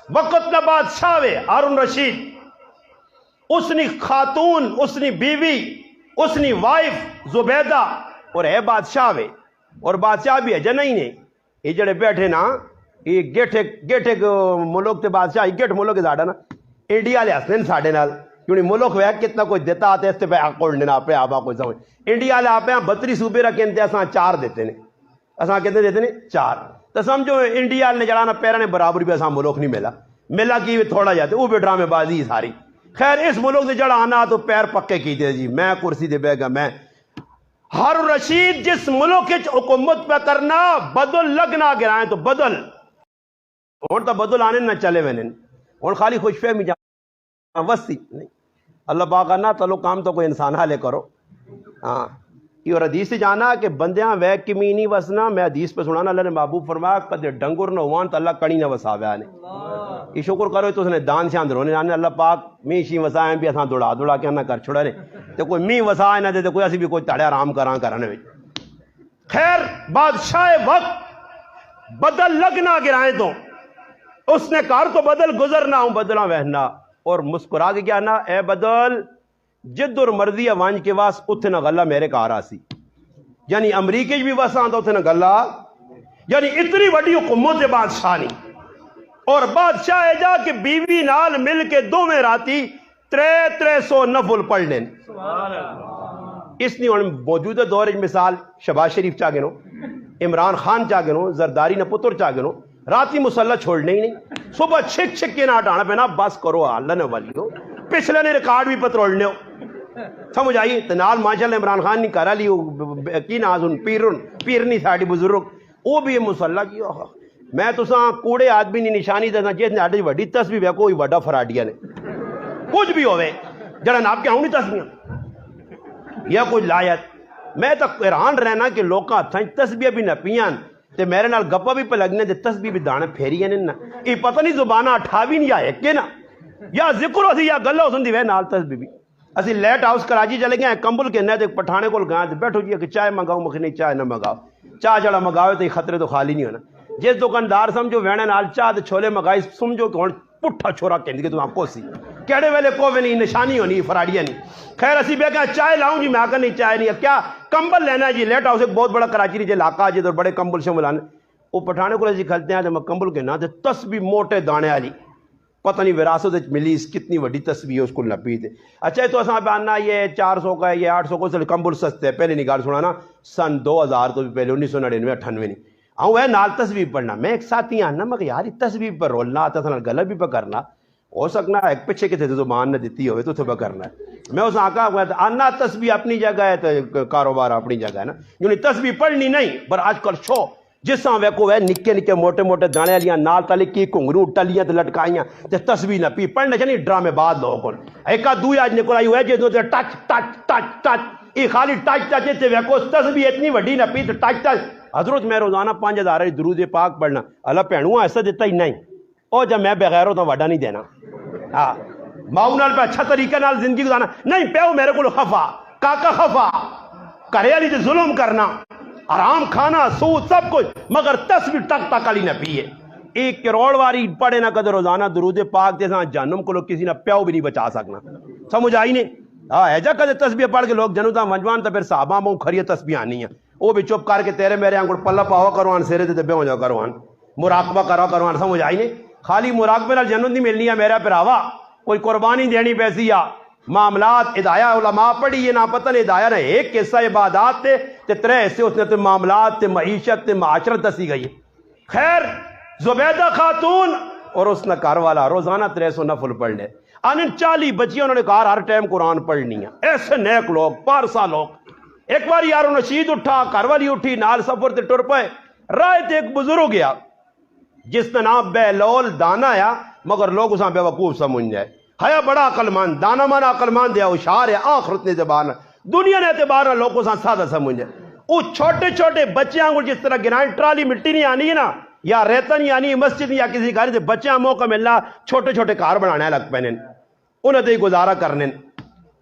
وقت نہ بادشاہ وے ہارون رشید اسنی خاتون اسنی بیوی اسنی وائف زبیدہ اور ہے بادشاہ وے اور بادشاہ بھی ہے جنہی نے یہ جڑے بیٹھے نا یہ گیٹھے ملک تے بادشاہ گیٹ ملک زیادہ نا انڈیا لے ہستے ساڑھے نال کیونکہ ملک وے کتنا کوئی دیتا آتے اس تے پہ اکوڑ لینا پہ آبا کوئی سمجھ انڈیا لے آپ 32 صوبے رکھیں تے اساں 4 دیتے نے اساں کہتے دیتے نے 4 تو سمجھو انڈیا نے جڑانا پیرا نے برابری بھی اساں ملک نہیں ملا کی تھوڑا جاتے وہ بھی ڈرامے بازی ساری خیر اس ملک سے جڑا آنا تو پیر پکے کیتے جی میں کرسی دے بے گا میں ہارون رشید جس ملک حکومت پہ کرنا بدل لگنا گرائیں تو بدل اور تو بدل آنے نہ چلے وینے اور خالی خوش فہمی جا وستی نہیں اللہ پاک نہ تلو کام تو کوئی انسان حالے کرو ہاں یہ اور حدیث سے جانا کہ بندیاں وے کمی نہیں وسنا میں حدیث پہ سنانا اللہ نے محبوب فرمایا کدے ڈنگر نہ ہوان تو اللہ کڑی نہ وساوے آنے یہ شکر کرو تو اس نے دان سے اندر ہونے آنے اللہ پاک می شی وسائیں بھی اساں دوڑا کے نہ کر چھڑا نے تو کوئی می وسائے نہ دے تو کوئی اسی بھی کوئی تڑے آرام کرانے میں خیر بادشاہ وقت بدل لگنا گرائیں تو اس نے کہا تو بدل گزرنا ہوں بدلا وہنا اور مسکرا کے کیا نا اے بدل جد اور مرضی وانج کے واس اتھے نہ غلہ میرے کار آسی یعنی امریکہ بھی وساں تو اتھے نہ غلہ یعنی اتنی بڑی حکومت بادشاہ نہیں اور بادشاہ جا کہ بیوی نال مل کے دو میں راتی 300 نفل پڑھ لیں اس نے موجودہ دور مثال شہباز شریف چاہ گنو عمران خان چاہ گنو زرداری نہ پتر چاہ گنو راتی مسلح چھوڑنے ہی نہیں صبح چھک کے نہ ہٹانا پینا بس کرو اللہ نے والی ہو پچھلے نے ریکارڈ بھی پتروڑنے ہو سمجھ آئی تو نال ماشاءاللہ عمران خان نے کرا لی کی نازن پیرنی ساڑی بزرگ وہ بھی مسلح کی میں تو ساں کوڑے آدمی نہیں نشانی دینا جس نے آڈی وڈی تسبیح ہے کوئی وڈا فراڈیا نے کچھ بھی ہوئے جڑا ناپ کے ہوں نہیں تسبیح یا کچھ لایت میں تو حیران رہنا کہ لوکاں ہتھاں تسبیح بھی نہ پیان تے میرے نال گپا بھی پہ لگنے تے تسبیح بھی دانے پھیری ہیں نا یہ پتہ نہیں زبانہ اٹھاوی نہیں آئے کہ نا یا ذکر ہو سی یا گلہ ہو سن دی وے نال تسبیح بھی اسی لیٹ ہاؤس کراچی چلے گئے کمبل کے نہ تے پٹھانے کو گئے تے بیٹھو جی کہ چائے منگاؤ مکھ نہیں چائے نہ منگاؤ چاہ جڑا منگاؤ تو خطرے تو خالی نہیں ہونا جس دکاندار سمجھو وینے نال چاہ تے چھولے منگائی سمجھو کہ پٹھا چھوڑا کہندے کہ تو آپ کو سی کیڑے ویلے کو نہیں نشانی ہونی فراڈیا نہیں خیر اسی بے کہا چائے لاؤں جی میں آکر نہیں چائے نہیں کیا کمبل لینا ہے جی لیٹ ہاؤس ایک بہت بڑا کراچی نہیں جی علاقہ جی تو بڑے کمبل سے ملانے وہ پٹھانے کو ایسی کھلتے ہیں تو کمبل کے نا تے تسبیح موٹے دانے والی پتہ نہیں وراثت ملی کتنی وڈی تسبیح ہے اس کو نپی تھے اچھا تو اساں بیاننا یہ 400 کا ہے یہ 800 کو سے کمبل سستے پہلے نگار سنانا سن 2000 تو بھی پہلے 1999 98 نہیں آؤں ہے نال تسبیح پڑھنا میں ایک ساتھی آنا مگر یار تسبیح پر رولنا آتا تھا گلہ بھی پہ کرنا ہو سکنا ایک پچھے کے تھے زبان نہ دیتی ہوئے تو تھے پہ کرنا ہے میں اس آقا ہوا تھا آنا تسبیح اپنی جگہ ہے تو کاروبار اپنی جگہ ہے نا یعنی تسبیح پڑھنی نہیں پر آج کل شو جس طرح ویکو ہے نکے نکے موٹے موٹے دانے لیاں نال تلے کی کنگرو ٹلیاں تے لٹکائیاں تے تسبیح نہ پی پڑھنے چاہیے ڈرامے بعد لوگوں کو ایک دوئی آج نکل آئی ہوئے جس تے ٹچ ٹچ ٹچ ٹچ یہ خالی ٹچ ٹچ تے ویکو تسبیح اتنی وڈی نہ پی تے ٹچ ٹچ حضرت میں روزانہ 5000 درود پاک پڑھنا اللہ پہنوں ایسا دیتا ہی نہیں او جب میں بغیر ہوتا وڈا نہیں دینا ہاں ماؤں نال پہ اچھا طریقے نال زندگی گزارنا نہیں پیو میرے کو خفا کاکا خفا کرے علی تے ظلم کرنا آرام کھانا سود سب کچھ مگر تسبیح ٹک ٹک علی نہ پیے 1 کروڑ واری پڑھے نہ کدے روزانہ درود پاک تے جہنم کو لوگ کسی نہ پیو بھی نہیں بچا سکنا سمجھ آئی نہیں ہاں ایجا کدے تسبیح پڑھ کے لوگ جنوتا منجوان تو پھر صحابہ موں کھڑی تسبیح آنی ہیں وہ بھی چپ کر کے تیرے میرے انگڑ پلہ پاوا کروان سیرے تے دبے ہو جا کروان مراقبہ کرا کروان سمجھ آئی نہیں خالی مراقبے نال جنت نہیں ملنی ہے میرا پراوا کوئی قربانی دینی پیسی یا معاملات ادایا علماء پڑھی یہ نہ پتہ نہیں ادایا نہ ایک قصہ عبادات تے 3 حصے اس نے تے معاملات تے معیشت تے معاشرت دسی گئی خیر زبیدہ خاتون اور اس نے گھر والا روزانہ 300 نفل پڑھ لے ان 40 بچیاں انہوں نے کہا ہر ٹائم قرآن پڑھنی ہے ایسے نیک لوگ پارسا لوگ ایک بار یارو نشید اٹھا گھر والی اٹھی نال سفر تے ٹر پائے رائے تے ایک بزرگ گیا جس کا نام بیلول دانا آیا مگر لوگ اساں بے وقوف سمجھ جائے ہے بڑا عقل مند دانا مانا عقل مند ہے ہوشیار ہے آخرت نے زبان دنیا نے اعتبار لوگوں سے سادہ سمجھ جائے وہ چھوٹے چھوٹے بچیاں کو جس طرح گرائن ٹرالی مٹی نہیں آنی ہے نا یا ریتا نہیں آنی مسجد یا کسی گھر سے بچیاں موقع ملنا چھوٹے چھوٹے کار بنانے لگ پہنے انہیں تے گزارا کرنے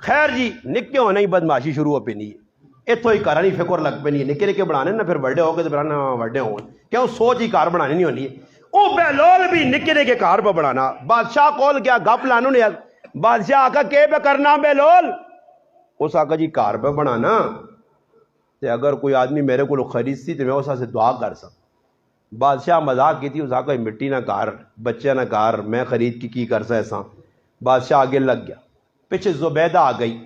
خیر جی نکے ہونے ہی بدماشی شروع ہو پینی ہے اتو ہی کار نہیں فکر لگ پینی ہے نکے نکے بنانے نا پھر بڑے ہو کے بنانا بڑے ہوں کیوں سوچ ہی کار بنانی نہیں ہونی ہے او بہلول بھی نکرے کے کار پہ بڑھانا بادشاہ کول کیا گپ لانو نے بادشاہ آقا کے پہ کرنا بہلول اس آقا جی کار پہ بڑھانا تے اگر کوئی آدمی میرے کو خرید سی تو میں اس سے دعا کر سا بادشاہ مذاق کی تھی اس آقا مٹی نہ کار بچے نہ کار میں خرید کی کر سا ایسا بادشاہ آگے لگ گیا پیچھے زبیدہ آ گئی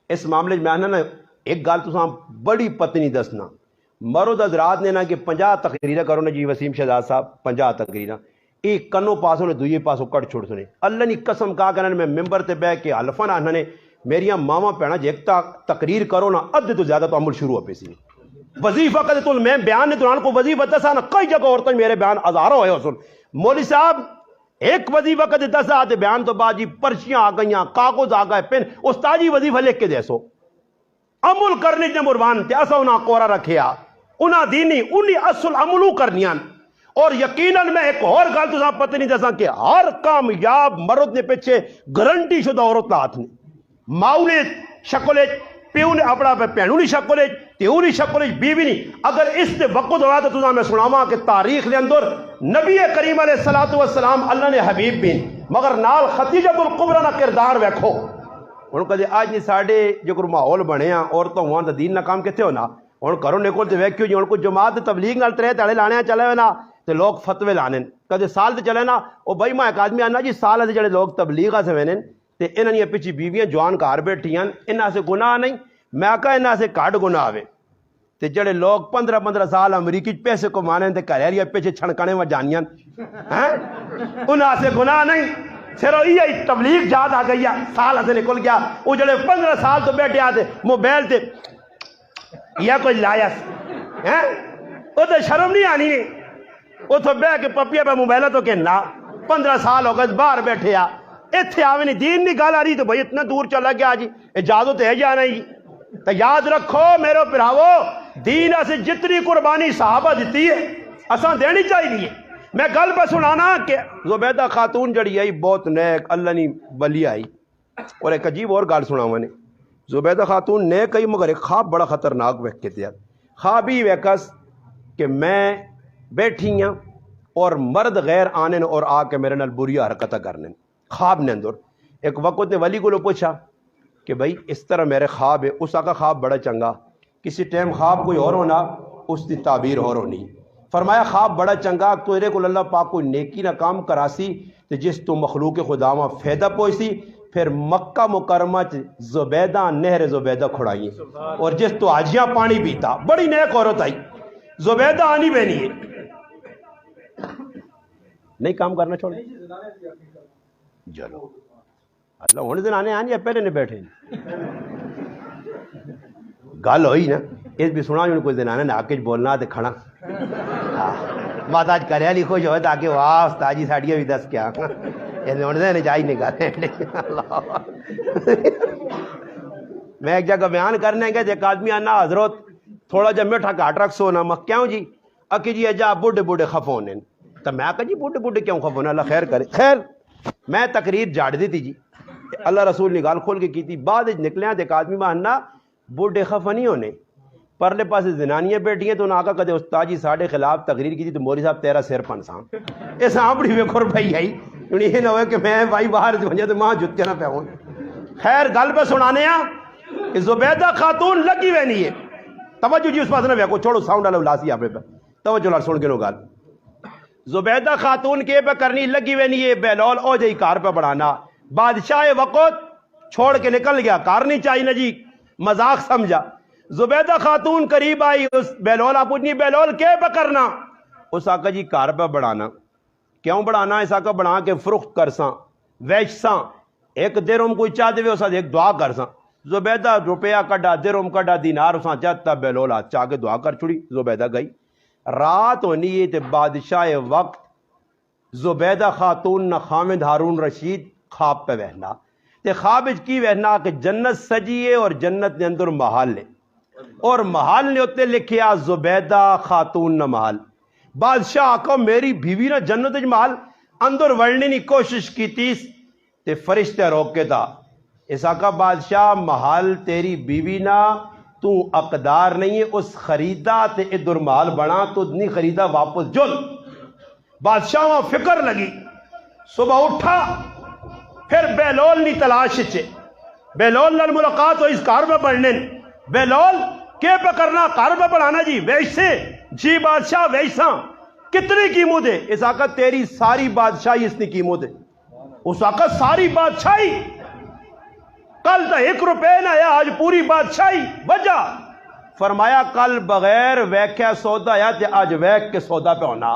اس معاملے میں آنا نا ایک گال تو بڑی پتنی دسنا مرد حضرات نے نا کہ 50 تقریریں کرو نا جی وسیم شہزاد صاحب 50 تقریریں ایک کنوں پاسوں نے دوئے پاسوں کٹ چھوڑ سنے اللہ نے قسم کہا کرنے میں ممبر تے بہ کے حلفہ نہ نے میریاں ماما پینا جی ایک تقریر کرو نا ادھ تو زیادہ تو عمل شروع ہو پیسی وظیفہ کہتے تو میں بیان نے دوران کو وظیفہ دسا نا کئی جگہ عورتیں میرے بیان ہزاروں ہوئے حسن مولوی صاحب ایک وظیفہ کہتے دسا آتے بیان تو بعد جی پرچیاں آ گئیاں کاغذ آ گئے پین استاجی وظیفہ لکھ کے دیسو عمل کرنے جے مروان تے اسا انہاں کورا رکھیا انہاں دینی انہی اصل عملو کرنیاں اور یقیناً میں ایک اور گل تو پتہ نہیں دسا کہ ہر کامیاب مرد نے پیچھے گارنٹی شدہ عورت ہاتھ نے ماؤ نے شکل پیو نے اپنا پہنو نہیں شکل تیو نہیں شکل بیوی نہیں اگر اس سے وقت ہوا تو میں سناواں کہ تاریخ دے اندر نبی کریم علیہ الصلوۃ والسلام اللہ نے حبیب بن مگر نال خدیجہ الکبریٰ دا کردار ویکھو ہن کدے اج نہیں ساڈے جو کوئی ماحول بنیا عورتوں ہواں دا دین نہ کام کتے ہونا ہن کرو نکل تے ویکھیو جی ہن کوئی جماعت تبلیغ نال ترے تاڑے لانے چلے ہوئے نا تے لوگ فتوے لانے کدے سال تے چلے نا او بھائی میں ایک آدمی آنا جی سال دے جڑے لوگ تبلیغ سے وینن تے انہاں دی پیچھے بیویاں جوان گھر بیٹھیاں انہاں سے گناہ نہیں میں آکھا انہاں سے گھٹ گناہ آوے تے جڑے لوگ 15 سال امریکی پیسے کمانے تے گھر والیاں پیچھے چھڑکنے و جانیاں ہیں انہاں سے گناہ نہیں صرف یہ تبلیغ یاد آ گئی سال سے نکل گیا وہ جڑے 15 سال تو بیٹھے آتے موبائل تے یا کوئی لایا ہیں وہ تو شرم نہیں آنی ہے وہ تو بہ کے پپیا پہ موبائل تو کہنا 15 سال ہو گئے باہر بیٹھے آ اتنے آوے نہیں دین نہیں گل آ رہی تو بھائی اتنا دور چلا گیا جی اجازت ہے یا نہیں تو یاد رکھو میرے پراوو دین سے جتنی قربانی صحابہ دیتی ہے اساں دینی چاہیے میں گل پہ سنانا کہ زبیدہ خاتون جڑی آئی بہت نیک اللہ نے بلی آئی اور ایک عجیب اور گل سنا میں نے زبیدہ خاتون نیک آئی مگر ایک خواب بڑا خطرناک ویک کے تھے خواب ہی ویکس کہ میں بیٹھی ہوں اور مرد غیر آنے اور آ کے میرے نال بری حرکتیں کرنے خواب نے اندر ایک وقت نے ولی کو پوچھا کہ بھائی اس طرح میرے خواب ہے اس کا خواب بڑا چنگا کسی ٹائم خواب کوئی اور ہونا اس کی تعبیر اور ہونی فرمایا خواب بڑا چنگا تیرے کو اللہ پاک کوئی نیکی نہ کام کراسی تو جس تو مخلوق خدا میں فائدہ پوسی پھر مکہ مکرمہ زبیدہ نہر زبیدہ کھڑائی اور جس تو آجیاں پانی پیتا بڑی نیک عورت آئی زبیدہ آنی بہنی ہے نہیں کام کرنا چھوڑ چلو اللہ ہونے دن آنے آنے یا پہلے نے بیٹھے گل ہوئی نا اس بھی سنا جو کوئی دن آنے نا آکے بولنا تے کھڑا بات آج کریا لکھو جو ہے تاکہ واہ استاجی ساڑیاں بھی دس کیا ایسے ہونے دن جائی نہیں کرتے میں ایک جگہ بیان کرنے گئے ایک آدمی آنا حضرت تھوڑا جب میٹھا کاٹ رکھ سونا میں کیوں جی اکی جی اجا بوڑھے بوڑھے خفونے تو میں کہا جی بوڑھے بوڑھے کیوں خفونے اللہ خیر کرے خیر میں تقریر جاڑ دی تھی جی اللہ رسول نے گال کھول کے کی تھی بعد نکلے ہیں ایک آدمی ماننا بوڑھے خفا نہیں ہونے پرلے پاس زنانیاں بیٹھی ہیں تو انہوں نے آقا کہتے استاد جی ساڑھے خلاف تقریر کی تھی تو موری صاحب تیرا سیر پنساں اس آپڑی میں کھر بھائی آئی انہوں یہ نہ ہوئے کہ میں بھائی باہر سے بنجا تو ماں جتے نہ پہون خیر گل پہ سنانے ہیں کہ زبیدہ خاتون لگی ہوئے نہیں ہے توجہ جی اس پاس نہ ویکو چھوڑو ساؤنڈ والا الاسی آپ پہ توجہ لڑ سن کے نو گال زبیدہ خاتون کے پہ کرنی لگی ہوئے نہیں ہے بہلول او جائی کار پہ بڑھانا بادشاہ وقت چھوڑ کے نکل گیا کار نہیں چاہیے نا جی مذاق سمجھا زبیدہ خاتون قریب آئی اس بہلول آپ پوچھنی بہلول کے پہ کرنا اس آقا جی کار پہ بڑھانا کیوں بڑھانا اس آقا بڑھا کے فروخت کرساں ویچساں ایک درہم کوئی چاہ دے اس ایک دعا کرساں زبیدہ روپیہ کڈا درہم کڈا دینار اساں چاہتا بہلول آج چاہ کے دعا کر چھڑی زبیدہ گئی رات ہونی ہے تے بادشاہ وقت زبیدہ خاتون نہ خامد ہارون رشید خواب پہ وہنا تے خواب کی وہنا کہ جنت سجیے اور جنت نے اندر محل لے اور محل نے ہوتے لکھیا زبیدہ خاتون نہ محل بادشاہ آقا میری بیوی نہ جنت محل اندر وڑنے کی کوشش کی تیس تے فرشتے روک کے تھا اس آقا بادشاہ محل تیری بیوی نہ تو اقدار نہیں ہے اس خریدا تے ادھر محل بنا تو نہیں خریدا واپس جل بادشاہ وہاں فکر لگی، صبح اٹھا، پھر بیلول نی تلاش چے، بیلول نال ملاقات ہو، اس کار میں پڑھنے، بیلول کے پہ کرنا کار میں پڑھانا جی، ویسے جی بادشاہ ویسا کتنی قیمت ہے؟ اس آقا تیری ساری بادشاہی اس نے قیمت ہے، اس آقا ساری بادشاہی، کل تا 1 روپے نہ ہے، آج پوری بادشاہی، وجہ فرمایا کل بغیر ویکھے سودا یا تے آج ویکھ کے سودا پہ ہونا۔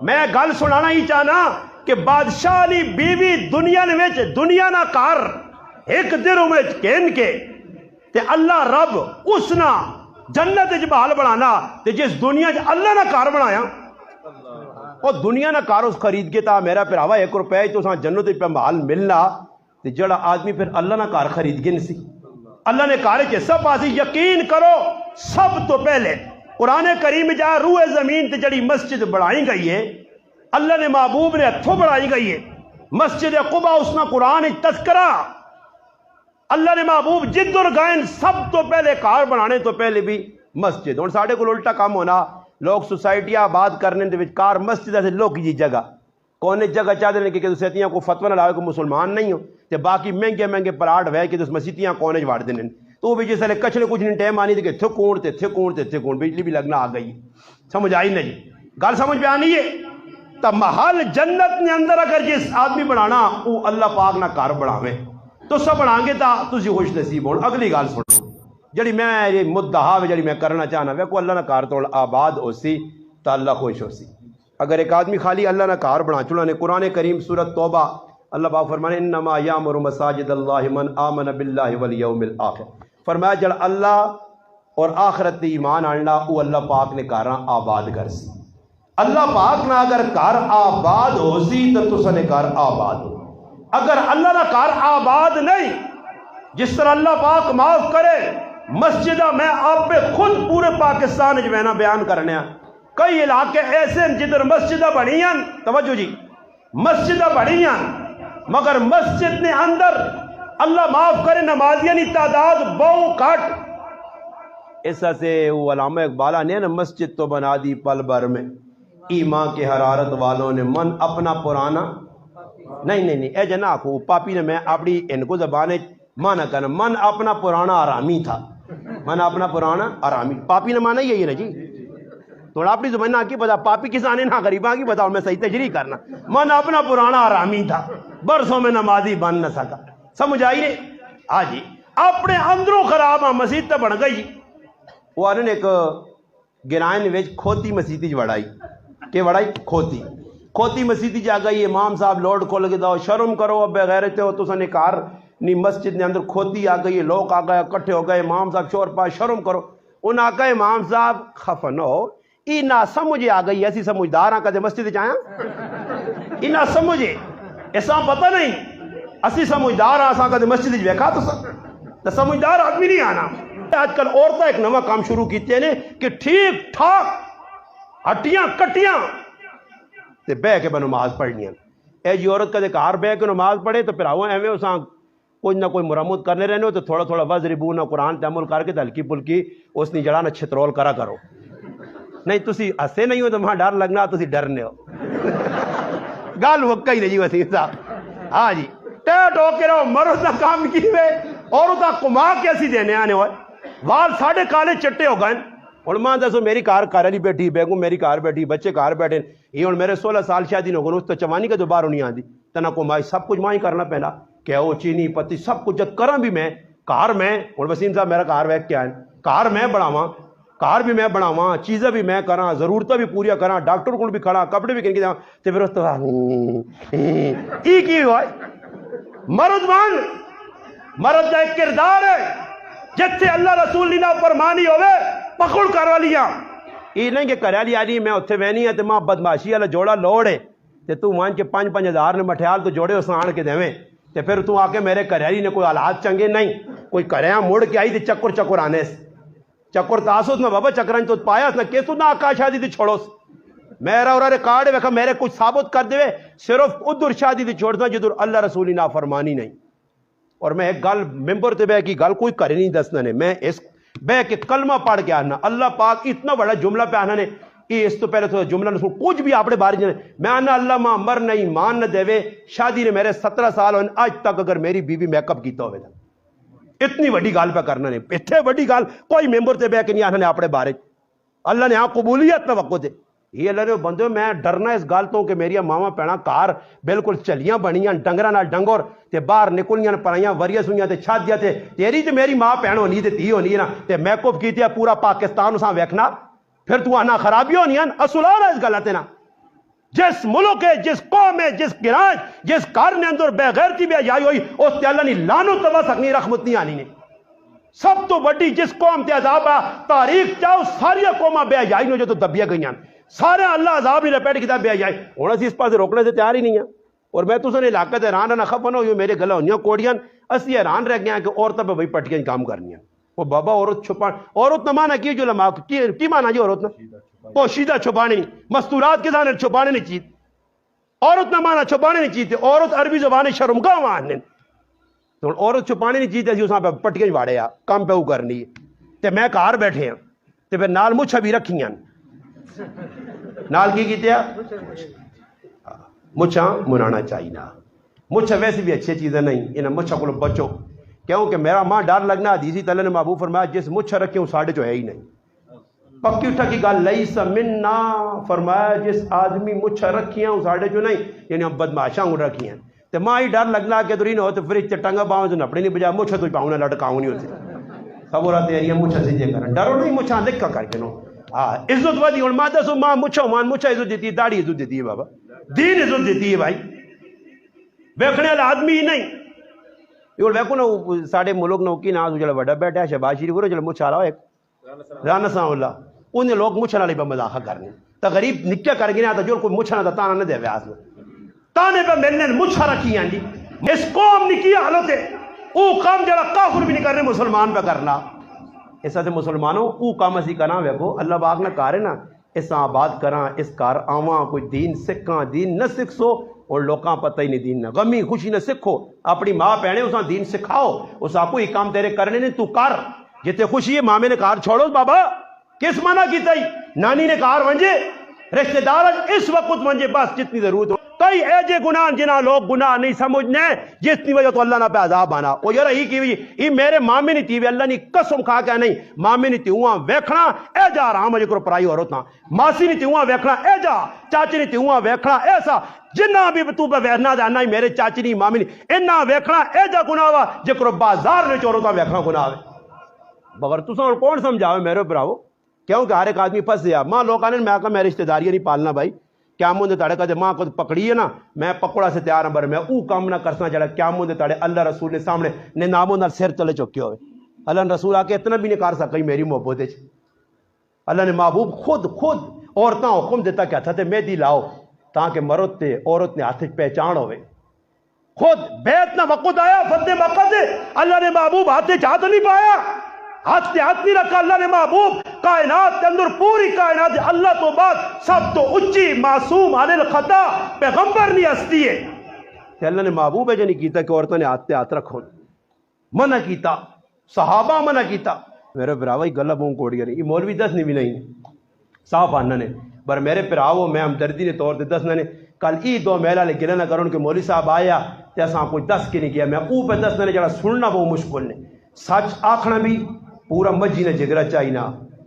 میں گل سنانا ہی چاہنا کہ بادشاہ نی بیوی دنیا وچ دنیا نہ کار ایک دروں میں کہن کے تے اللہ رب اس نہ جنت وچ بحال بنانا، تے جس دنیا وچ اللہ نہ کار بنایا او دنیا نہ کار اس خرید کے تا میرا پراوا 1 روپے تو ساں جنت وچ بحال ملنا، تے جڑا آدمی پھر اللہ نہ کار خرید کے نسی، اللہ نے کہا کہ سب آسی یقین کرو سب تو پہلے قرآن کریم جا روح زمین تے جڑی مسجد بڑھائی گئی ہے، اللہ نے محبوب نے ہتھوں بڑھائی گئی ہے، مسجد قباء اس نے قرآن تذکرہ، اللہ نے محبوب جد اور گائن سب تو پہلے کار بنانے تو پہلے بھی مسجد۔ اور ساڑھے کو الٹا کام ہونا، لوگ سوسائٹیاں آباد کرنے دے وچ کار مسجد سے لوگ جی جگہ کونے جگہ چاہتے ہیں کہ سیتیاں کو فتوہ نہ لاؤ کہ مسلمان نہیں ہو تے باقی مہنگے مہنگے پلاٹ وے کہ مسیتیاں کونے واڑ دیں، تو وہ بھی جس لے کچھ نہ کچھ نہیں ٹائم آنی تھی کہ تھے کون بجلی بھی لگنا آ گئی، سمجھ آئی نہیں گل سمجھ پہ آنی ہے۔ تا محل جنت نے اندر اگر جس آدمی بنانا وہ اللہ پاک نہ کار بناوے تو سب بنائیں گے تا تسی خوش نصیب ہو۔ اگلی گل سنو جڑی میں مدعا جڑی میں کرنا چاہنا وے کو اللہ نہ کار توڑ آباد ہو سی تا اللہ خوش ہو سی۔ اگر ایک آدمی خالی اللہ نہ کار بنا چلا نے قرآن کریم سورۃ توبہ اللہ پاک فرمانے انما یامر مساجد اللہ من آمن باللہ والیوم الآخر، فرمایا جڑ اللہ اور آخرت ایمان آننا وہ اللہ پاک نے کاراں آباد کر سی۔ اللہ پاک نہ اگر کار آباد ہو سی تو تسا نے کار آباد ہو، اگر اللہ نہ کار آباد نہیں، جس طرح اللہ پاک معاف کرے مسجدہ میں آپ پہ خود پورے پاکستان میں بیان کرنے ہیں، کئی علاقے ایسے ہیں جدھر مسجدہ بڑھی ہیں، توجہ جی مسجدہ بڑھی ہیں مگر مسجد نے اندر اللہ معاف کرے نمازیاں کی تعداد بہت کٹ، ایسا سے وہ علامہ اقبالہ نے نا مسجد تو بنا دی پل بھر میں ایمان کے حرارت والوں نے من اپنا پرانا نہیں اے جنا کو پاپی نے میں اپنی ان کو زبان مانا کرنا من اپنا پرانا آرامی تھا، من اپنا پرانا آرامی، پاپی نے مانا یہی ہے نا جی، تھوڑا اپنی زبان نہ کی بتا پاپی کس آنے نہ غریباں کی بتاؤ میں صحیح تجریح کرنا، من اپنا پرانا آرامی تھا برسوں میں نمازی بن نہ سکا، سمجھ آئی نہیں؟ ہاں جی اپنے اندروں خراب ہاں مسجد تو بن گئی، وہ آنے نے ایک گرائن ویچ کھوتی مسیدی وڑائی کہ وڑائی کھوتی مسیدی جا گئی، امام صاحب لوڈ کھول کے دو شرم کرو اب بغیرت ہو تو سنے کار نی مسجد نے اندر کھوتی آ گئی، لوگ آ گئے اکٹھے ہو گئے، امام صاحب شور پا شرم کرو، ان آقا امام صاحب خفن ہو ای نہ سمجھے آ گئی ایسی سمجھدار آقا دے مسجد چاہاں ای نہ سمجھے ایسا پتہ نہیں اسی سمجھدار آساں کا دے مسجد ویکھا تو سمجھدار آدمی نہیں آنا۔ آج کل عورتیں ایک نواں کام شروع کیتے ہیں کہ ٹھیک ٹھاک ہٹیاں کٹیاں تے بے کے نماز پڑھنیاں، اے جی عورت کدے کار بے کے نماز پڑھے تو پھر آؤ ایویں اساں کوئی نہ کوئی مرمت کرنے رہنے ہو تو تھوڑا تھوڑا وضربون قرآن تے عمل کر کے ہلکی پھلکی اس نے جڑا نہ چھترول کرا کرو، نہیں تسی ہسے نہیں ہو تو وہاں ڈر لگنا تسی ڈرنے ہو گل وکا ہی نہیں جی وسیم صاحب، ہاں جی ٹیٹ ہو کے رہو مرد نہ کام کی ہوئے عورتہ کما کے اسی دینے آنے ہوئے وال ساڑھے کالے چٹے ہو گئے، اور ماں دسو میری کار کاری بیٹھی بیگم میری کار بیٹھی بچے کار بیٹھے، یہ اور میرے 16 سال شادی نہ گئے اس تو چوانی کا دوبارہ نہیں آتی تنہ کو مائی سب کچھ ماں ہی کرنا پہنا کہ وہ چینی پتی سب کچھ جب کرا بھی میں کار میں، اور وسیم صاحب میرا کار ویک کیا ہے کار میں بڑھاواں کار بھی میں بناواں چیزیں بھی میں کراں ضرورتیں بھی پوریا کراں ڈاکٹر کو بھی کھڑا کپڑے بھی کہیں تے پھر اس تو کی ہوئے مرد مان مرد کا ایک کردار ہے جتھے اللہ رسول نے نہ فرمانی ہوئے پکڑ کروا لیا، یہ نہیں کہ کریالی آلی میں اتھے وینی ہے تے ماں بدماشی والا جوڑا لوڑے تے تو مان کے 5-5 ہزار نے مٹھیال تو جوڑے اس آن کے دیویں تے پھر تو آ کے میرے کریالی نے کوئی حالات چنگے نہیں کوئی کریاں مڑ کے آئی تے چکر آنے سے چکر تاسوس میں بابا چکران تو پایا اس نے کیسو نہ آقا شادی دی چھوڑوس میرا اور ریکارڈ ویکھا میرے کچھ ثابت کر دے صرف ادھر شادی دی چھوڑنا جدھر اللہ رسولی نافرمانی نہیں، اور میں ایک گل ممبر تے بے کی گل کوئی کرے نہیں دسنا نے میں اس بے کے کلمہ پڑھ کے آنا اللہ پاک اتنا بڑا جملہ پہ آنا نے یہ اس تو پہلے تو جملہ نہ کچھ بھی اپنے بارے میں آنا اللہ ماں مرنا ایمان نہ دے شادی نے میرے 17 سال ہوئے آج تک اگر میری بیوی میک اپ کیتا ہوئے تھا اتنی وڈی گال پہ کرنا نہیں اتنے وڈی گال کوئی ممبر تے بہ کے نہیں آنا نے اپنے بارے اللہ نے آپ قبولیت توقع دے یہ اللہ نے بندے میں ڈرنا اس گال تو کہ میری ماما پینا کار بالکل چلیاں بنیاں ڈنگراں نال ڈنگور تے باہر نکلیاں پرائیاں وریاں سوئیاں تے چھادیاں تے تیری تے میری ماں بہن ہونی تے تھی ہونی ہے نا تے میک اپ کیتی ہے پورا پاکستان اساں ویکھنا پھر تو آنا خرابی ہونی ہے اصولان اس گل تے نا جس ملک ہے جس قوم ہے جس گراج جس گھر نے اندر بے غیرتی بے حیائی ہوئی اس تے اللہ نے لعنت توا سکنی رحمت نہیں آنی نے سب تو بڑی جس قوم تے عذاب ہے تاریخ چاہو ساری قوماں بے حیائی نو جو تو دبیا گئیاں سارے اللہ عذاب ہی لپیٹ کتاب بے حیائی ہن اسی اس پاس روکنے سے تیار ہی نہیں ہیں اور میں تو سن علاقے تے حیران نہ خفن ہو میرے گلا ہونیاں کوڑیاں اسی حیران رہ گئے ہیں کہ عورتوں پہ وہی پٹکیاں کام کرنی ہیں وہ بابا عورت چھپان عورت نہ مانا کی جو علماء کی مانا جی عورت نہ پوشیدہ چھپانے نہیں مستورات کے سامنے چھپانے نہیں چیز عورت نہ مانا چھپانے نہیں چیتے عورت عربی زبان شرمگاہ ماننے تو عورت چھپانے نہیں چیتے اسی اس پہ پٹکیاں واڑے آ کام پہ وہ کرنی ہے تے میں کار بیٹھے ہیں تے پھر نال مچھا بھی رکھی ہیں نال کی کیتے ہیں مچھا منانا چاہیے مچھا ویسے بھی اچھی چیزیں نہیں انہیں مچھا کو بچو کیونکہ میرا ماں ڈر لگنا حدیثی تعالیٰ نے محبوب فرمایا جس مچھا رکھے ہوں ساڑھے جو ہے ہی نہیں پکی اٹھا کی گال لیس مننا فرمایا جس آدمی مچھا رکھی ہیں ساڑھے جو نہیں یعنی ہم بدماشاں ہوں رکھی ہیں تو ماں ہی ڈر لگنا کہ دورین ہو تو فرج سے ٹنگا پاؤں تو نپڑے نہیں بجائے مچھا تو پاؤں نہ لٹکاؤں نہیں ہوتے خبر آتے ہیں یہ مچھا سے جے کریں ڈرو نہیں مچھا لکھا کر کے نو عزت ودی اور ماں دسو ماں مچھا عزت دیتی ہے داڑھی عزت دیتی ہے بابا دین عزت دیتی ہے بھائی بیکھنے والا آدمی ہی نہیں یہ ویکو نا ساڑھے ملک نو کی ناز جڑا وڈا بیٹھا ہے شہباز شریف وہ جڑا مچھا رہا ہے رانا صاحب اللہ انہیں لوگ مچھا والی پہ مذاقہ کرنے تا غریب نکیا کر گیا تو جو کوئی مچھا نہ تانا نہ دے ویاس تانے پہ میرے نے مچھا رکھی ہیں جی اس قوم نے کیا حالت ہے او کام جڑا کافر بھی نہیں کرنے مسلمان پہ کرنا ایسا تے مسلمانوں او کام اسی کرنا ویکو اللہ باغ نہ کارے نا اس آباد کراں اس کار آواں کوئی دین سکھاں دین نہ سکھ سو اور لوکاں پتہ ہی نہیں دین نہ غمی خوشی نہ سکھو اپنی ماں پہنے اساں دین سکھاؤ اس آپ کو یہ کام تیرے کرنے نہیں تو کر جتے خوشی ہے مامے نے کار چھوڑو بابا کس منع کی تئی نانی نے کار ونجے رشتہ دار اس وقت ونجے بس جتنی ضرورت ہو کئی ایجے گناہ جنہ لوگ گناہ نہیں سمجھنے جتنی وجہ تو اللہ نہ پہ عذاب آنا وہ یار ہی کی وجہ یہ میرے مامی نہیں تھی اللہ نے قسم کھا کے نہیں مامی نہیں تھی وہاں ویکھنا اے جا رہا مجھے کرو پرائی عورت نہ ماسی نہیں تھی وہاں ویکھنا اے جا چاچی نہیں تھی وہاں ویکھنا ایسا جنہ بھی تو پہ ویکھنا جانا ہی میرے چاچی نہیں مامی نہیں انہا ویکھنا اے جا گناہ ہوا جے کرو بازار نے چورتا ویکھنا گناہ ہے بغیر تو سن کون سمجھاوے میرے براو کیونکہ ہر ایک آدمی پھنس گیا ماں لوگ آنے میں کہا میں رشتہ داریاں نہیں پالنا بھائی کیا مندے تاڑے کہتے ماں کو پکڑی ہے نا میں پکڑا سے تیار ہوں بر میں او کام نہ کرسنا چڑھا کیا مندے تاڑے اللہ رسول نے سامنے نے ناموں نہ سر تلے چکے ہوئے اللہ رسول آ کے اتنا بھی نہیں کر سکا میری محبت ہے اللہ نے محبوب خود عورتاں حکم دیتا کہ تھا تے مہدی لاؤ تاکہ مرد تے عورت نے ہاتھ پہچان ہوئے خود بیت نہ وقت آیا فتح مکہ سے اللہ نے محبوب ہاتھ چاہت نہیں پایا ہاتھ نہیں رکھا اللہ نے محبوب کائنات کے اندر پوری کائنات اللہ تو بعد سب تو اچھی معصوم عن الخطا پیغمبر نہیں ہستی ہے کہ اللہ نے محبوب ہے جو نہیں کیتا کہ عورتوں نے ہاتھ رکھو منع کیتا صحابہ منع کیتا میرے براوی گلہ بوں کوڑ گیا یہ مولوی دس نہیں بھی نہیں صاف آنا نے پر میرے پراؤ میں ہمدردی نے طور تے دس نے کل ای دو میلہ لے گلہ نہ کروں کہ مولوی صاحب آیا تے اساں کوئی دس کے نہیں کیا میں او پہ دس نے جڑا سننا وہ مشکل نے سچ آکھنا بھی پورا مجی نہ جگرا چاہینا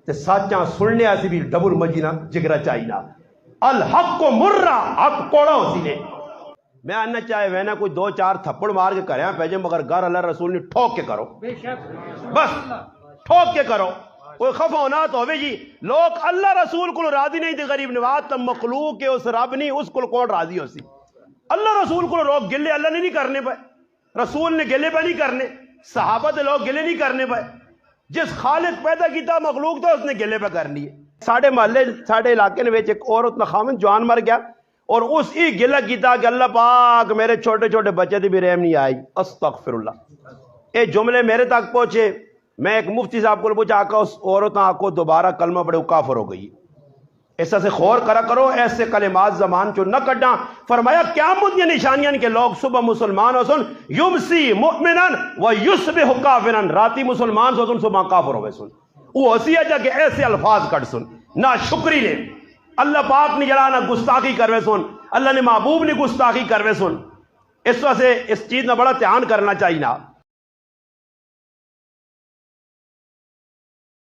تے سچاں سننے ایسی بھی ڈبل مجی نہ جگرا چاہینا الحق کو مرہ حق کوڑا ہوتی نے میں آنا چاہے وینا کوئی 2-4 تھپڑ مار کے کریں پیجے مگر گھر اللہ رسول نے ٹھوک کے کرو بس ٹھوک کے کرو کوئی خفونات ہوئے جی لوگ اللہ رسول کو راضی نہیں تھے غریب نواز تم مخلوق کے اس رب نہیں اس کو کون راضی ہو سی اللہ رسول کو لوگ گلے اللہ نے نہیں کرنے پائے رسول نے گلے پہ نہیں کرنے صحابہ دے لوگ گلے نہیں کرنے پائے جس خالق پیدا کیتا مخلوق تو اس نے گلے پہ کرنی ہے ساڑھے محلے ساڑھے علاقے نے ایک عورت نخامن جوان مر گیا اور اس ہی گلہ کیتا کہ اللہ پاک میرے چھوٹے چھوٹے بچے تھی بھی رحم نہیں آئی استغفر اللہ اے جملے میرے تک پہنچے میں ایک مفتی صاحب کو پوچھا آقا اس عورت آقا دوبارہ کلمہ پڑھے کافر ہو گئی ایسا سے خور کرا کرو ایسے کلمات زمان چو نہ کٹنا فرمایا قیامت یہ نشانیاں کہ لوگ صبح مسلمان ہو سن یمسی مؤمنن و یصبح کافرن راتی مسلمان ہو سن صبح کافر ہوئے سن وہ اسی ہے جا کہ ایسے الفاظ کٹ سن نہ شکری لے اللہ پاک نے جڑا نہ گستاخی کروے سن، اللہ نے محبوب نے گستاخی کروے سن، اس وجہ سے اس چیز نہ بڑا دھیان کرنا چاہیے نا۔